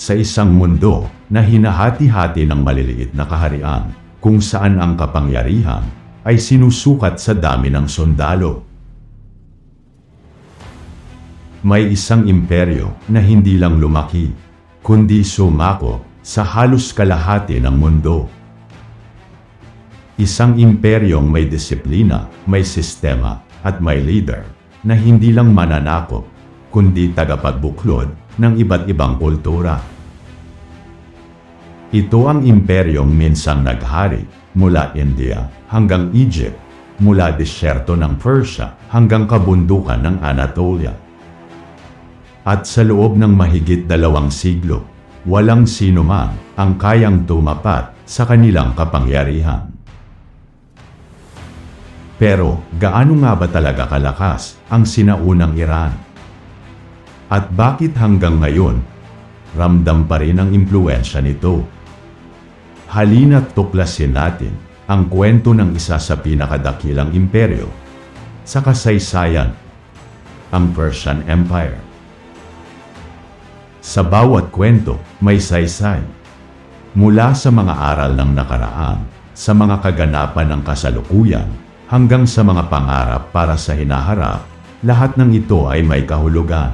sa isang mundo na hinahati-hati ng maliliit na kaharian, kung saan ang kapangyarihan ay sinusukat sa dami ng sundalo. May isang imperyo na hindi lang lumaki, kundi sumako sa halos kalahati ng mundo. Isang imperyong may disiplina, may sistema, at may leader na hindi lang mananakop, kundi tagapagbuklod ng iba't ibang kultura. Ito ang imperyong minsang naghari mula India hanggang Egypt, mula disyerto ng Persia hanggang kabundukan ng Anatolia. At sa loob ng mahigit 2 siglo, walang sino man ang kayang tumapat sa kanilang kapangyarihan. Pero gaano nga ba talaga kalakas ang sinaunang Iran? At bakit hanggang ngayon, ramdam pa rin ang impluwensya nito? Halina't tuklasin natin ang kwento ng isa sa pinakadakilang imperyo sa kasaysayan, ang Persian Empire. Sa bawat kwento, may saysay. Mula sa mga aral ng nakaraan, sa mga kaganapan ng kasalukuyan, hanggang sa mga pangarap para sa hinaharap, lahat ng ito ay may kahulugan.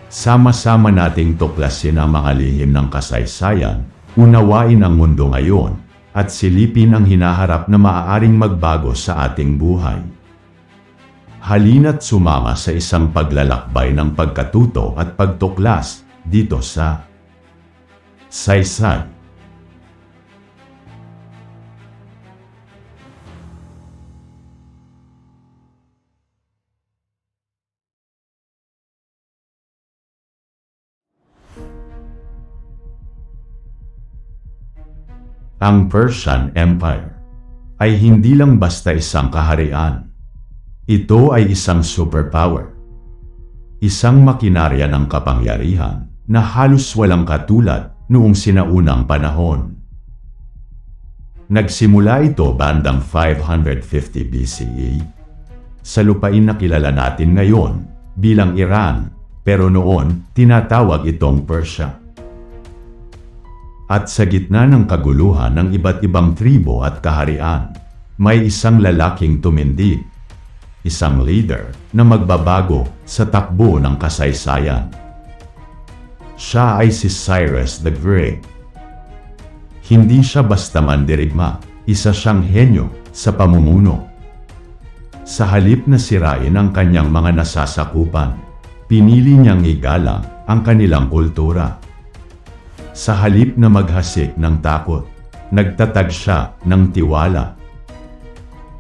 Sama-sama nating tuklasin ang mga lihim ng kasaysayan, unawain ang mundo ngayon, at silipin ang hinaharap na maaaring magbago sa ating buhay. Halina't sumama sa isang paglalakbay ng pagkatuto at pagtuklas dito sa Saysay. Ang Persian Empire ay hindi lang basta isang kaharian. Ito ay isang superpower. Isang makinarya ng kapangyarihan na halos walang katulad noong sinaunang panahon. Nagsimula ito bandang 550 BCE sa lupain na kilala natin ngayon bilang Iran, pero noon tinatawag itong Persia. At sa gitna ng kaguluhan ng iba't ibang tribo at kaharian, may isang lalaking tumindig, isang leader na magbabago sa takbo ng kasaysayan. Siya ay si Cyrus the Great. Hindi siya basta mandirigma, isa siyang henyo sa pamumuno. Sa halip na sirain ang kanyang mga nasasakupan, pinili niyang igalang ang kanilang kultura. Sa halip na maghasik ng takot, nagtatag siya ng tiwala.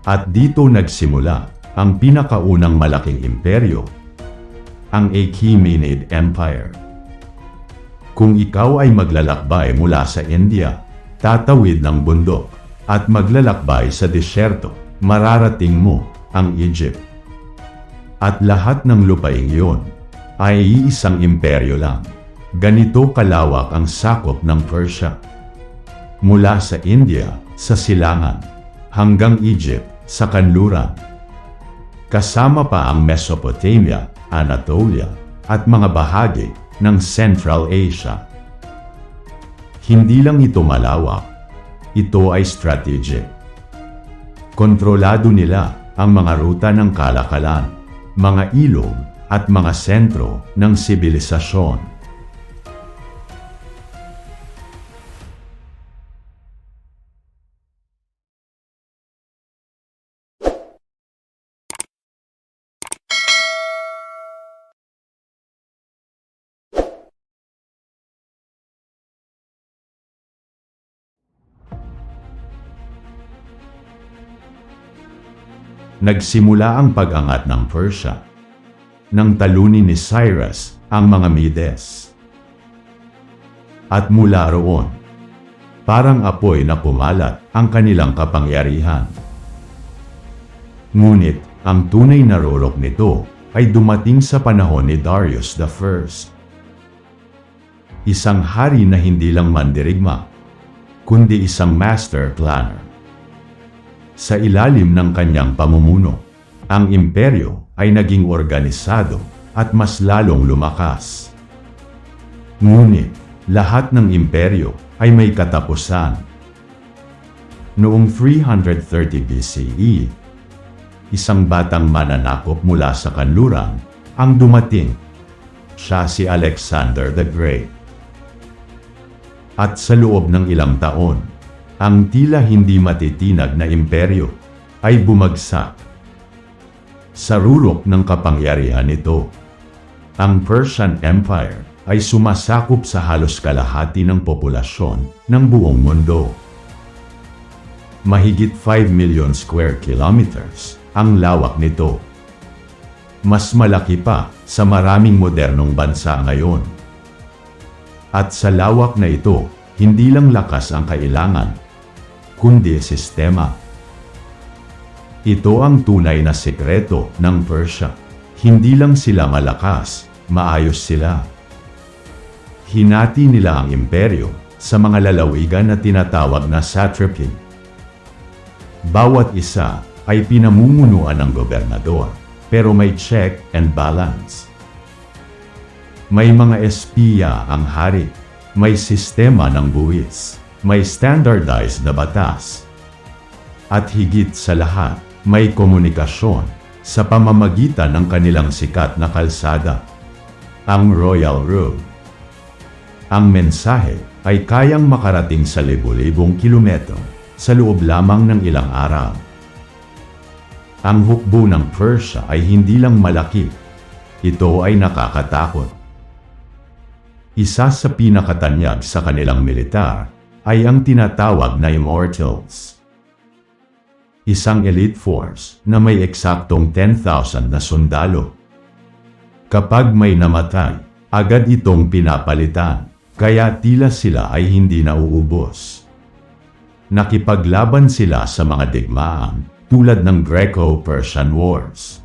At dito nagsimula ang pinakaunang malaking imperyo, ang Achaemenid Empire. Kung ikaw ay maglalakbay mula sa India, tatawid ng bundok, at maglalakbay sa disyerto, mararating mo ang Egypt. At lahat ng lupaing iyon ay iisang imperyo lang. Ganito kalawak ang sakop ng Persia. Mula sa India, sa silangan, hanggang Egypt, sa kanluran. Kasama pa ang Mesopotamia, Anatolia, at mga bahagi ng Central Asia. Hindi lang ito malawak, ito ay strategic. Kontrolado nila ang mga ruta ng kalakalan, mga ilog, at mga sentro ng sibilisasyon. Nagsimula ang pag-angat ng Persia nang talunin ni Cyrus ang mga Medes. At mula roon, parang apoy na pumalat ang kanilang kapangyarihan. Ngunit ang tunay na rorok nito ay dumating sa panahon ni Darius I. Isang hari na hindi lang mandirigma, kundi isang master planner. Sa ilalim ng kanyang pamumuno, ang imperyo ay naging organisado at mas lalong lumakas. Ngunit, lahat ng imperyo ay may katapusan. Noong 330 BCE, isang batang mananakop mula sa kanluran ang dumating. Siya si Alexander the Great. At sa loob ng ilang taon, ang tila hindi matitinag na imperyo ay bumagsak. Sa rulok ng kapangyarihan nito, ang Persian Empire ay sumasakop sa halos kalahati ng populasyon ng buong mundo. Mahigit 5 million square kilometers ang lawak nito. Mas malaki pa sa maraming modernong bansa ngayon. At sa lawak na ito, hindi lang lakas ang kailangan, kundi sistema. Ito ang tunay na sekreto ng Persia. Hindi lang sila malakas, maayos sila. Hinati nila ang imperyo sa mga lalawigan na tinatawag na satrapy. Bawat isa ay pinamumunuan ng gobernador, pero may check and balance. May mga espiya ang hari, may sistema ng buwis, may standardized na batas. At higit sa lahat, may komunikasyon sa pamamagitan ng kanilang sikat na kalsada, ang Royal Road. Ang mensahe ay kayang makarating sa libo-libong kilometro sa loob lamang ng ilang araw. Ang hukbo ng Persia ay hindi lang malaki, ito ay nakakatakot. Isa sa pinakatanyag sa kanilang militar ay ang tinatawag na Immortals. Isang elite force na may eksaktong 10,000 na sundalo. Kapag may namatay, agad itong pinapalitan, kaya tila sila ay hindi nauubos. Nakipaglaban sila sa mga digmaan tulad ng Greco-Persian Wars.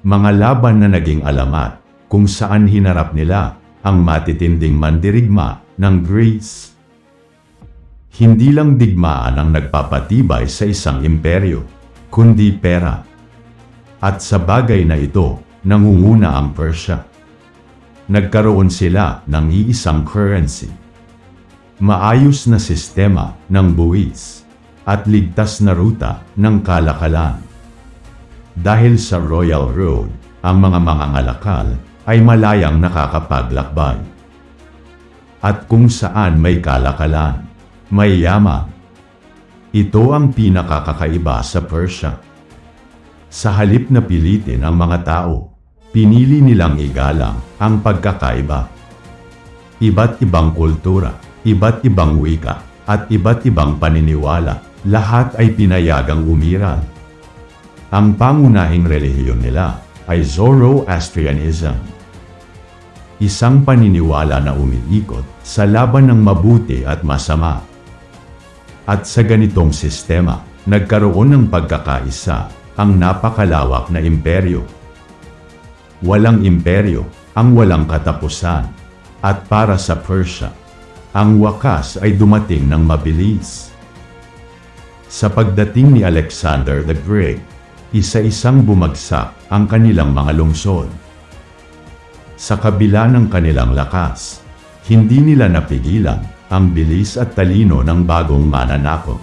Mga laban na naging alamat kung saan hinarap nila ang matitinding mandirigma ng Greece. Hindi lang digmaan ang nagpapatibay sa isang imperyo, kundi pera. At sa bagay na ito, nangunguna ang Persia. Nagkaroon sila ng iisang currency, maayos na sistema ng buwis, at ligtas na ruta ng kalakalan. Dahil sa Royal Road, ang mga mangangalakal ay malayang nakakapaglakbay. At kung saan may kalakalan, may yaman. Ito ang pinakakakaiba sa Persia. Sa halip na pilitin ang mga tao, pinili nilang igalang ang pagkakaiba. Iba't ibang kultura, iba't ibang wika, at iba't ibang paniniwala, lahat ay pinayagang umiral. Ang pangunahing relihiyon nila ay Zoroastrianism. Isang paniniwala na umiikot sa laban ng mabuti at masama. At sa ganitong sistema, nagkaroon ng pagkakaisa ang napakalawak na imperyo. Walang imperyo ang walang katapusan. At para sa Persia, ang wakas ay dumating ng mabilis. Sa pagdating ni Alexander the Great, isa-isang bumagsak ang kanilang mga lungsod. Sa kabila ng kanilang lakas, hindi nila napigilan ang bilis at talino ng bagong mananakop.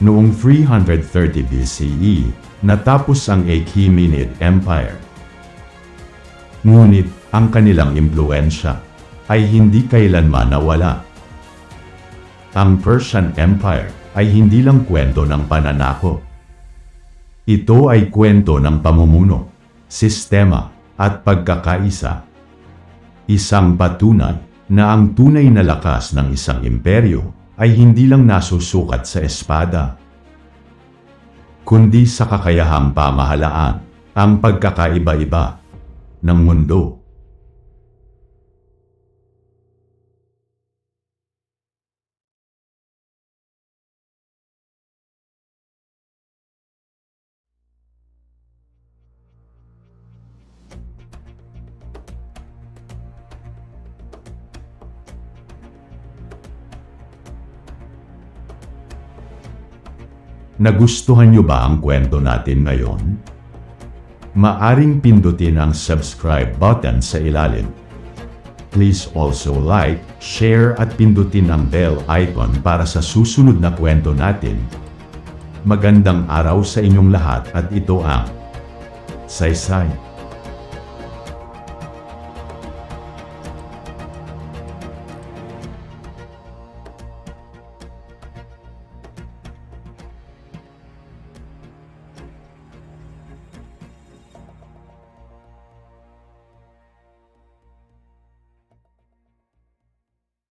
Noong 330 BCE, natapos ang Achaemenid Empire. Ngunit, ang kanilang impluensya ay hindi kailanman nawala. Ang Persian Empire ay hindi lang kwento ng pananakop. Ito ay kwento ng pamumuno, sistema, at pagkakaisa. Isang patunay na ang tunay na lakas ng isang imperyo ay hindi lang nasusukat sa espada, kundi sa kakayahang pamahalaan, ang pagkakaiba-iba ng mundo. Nagustuhan niyo ba ang kwento natin ngayon? Maaring pindutin ang subscribe button sa ilalim. Please also like, share at pindutin ang bell icon para sa susunod na kwento natin. Magandang araw sa inyong lahat at ito ang Saysay.